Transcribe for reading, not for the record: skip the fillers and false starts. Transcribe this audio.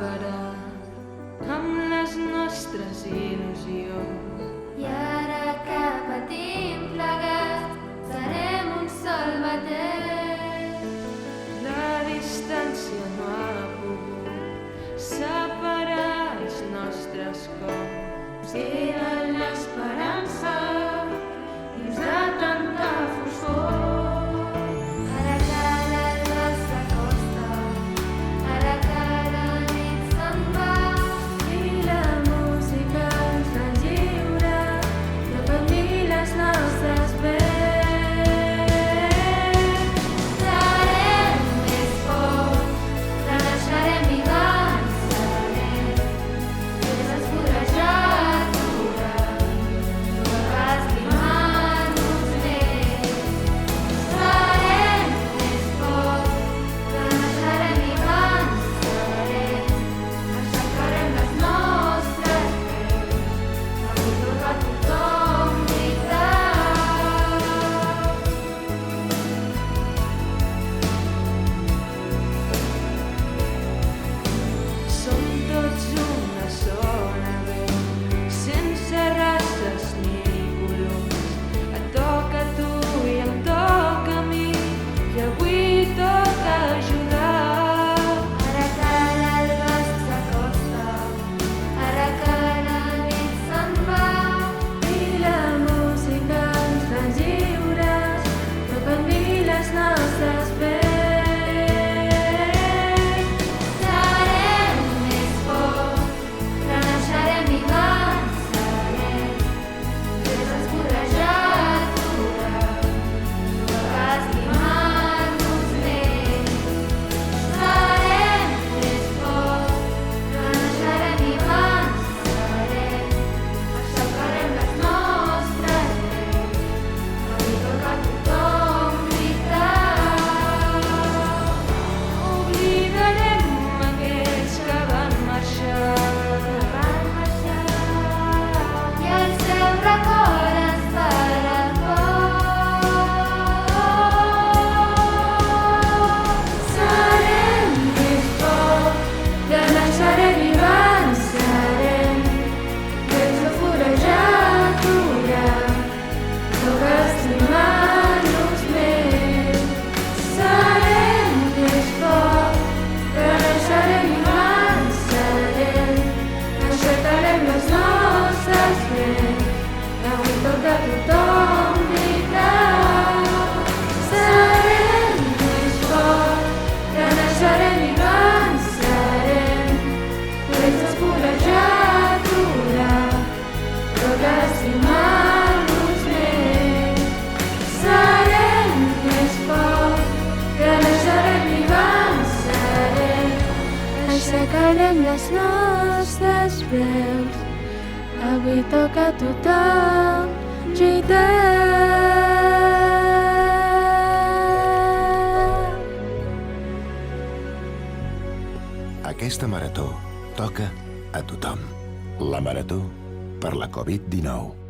acabarà amb les nostres il·lusions. I ara que patim plegats, serem un sol batec. La distància no ha pogut separar els nostres cors. Queda l'esperança dins de tanta foscor. Ara que l'alba s'acosta, ara que la nit se'n va, i la música ens fa lliure, no canviï les nostres veus. Serem més forts, renaixerem i vencerem. Res ens podrà ja aturar, no cal estimar-nos més. Serem més forts, renaixerem i vencerem. Aixecarem les nostres veus, avui toca a tothom lluitar. Som tots una sola veu, sense races ni colors. Et toca a tu i em toca a mi, i avui toca ajudar. Ara que l'alba s'acosta, ara que la nit se'n va, i la música ens fa lliures, no canviï les nostres veus. Serem més forts, renaixerem i vencerem. Res ens podrà ja aturar, no cal estimar-nos més. Serem més forts, renaixerem i vencerem. Aixecarem les nostres veus, avui toca a tothom lluitar. Oblidarem aquells que van marxar, I el seu record ens farà el cor. Serem més forts, renaixerem i vencerem. Res no podrà ja aturar, no cal estimar-nos més. Serem més forts, renaixerem i vencerem. Aixecarem les nostres veus, avui toca a tothom lluitar. Serem més forts, renaixerem i vencerem. Res ens podrà ja aturar, no cal estimar-nos més. Serem més forts, renaixerem i vencerem. Aixecarem les nostres veus, avui toca a tothom lluitar. Aquesta marató toca a tothom. La marató per la Covid-19.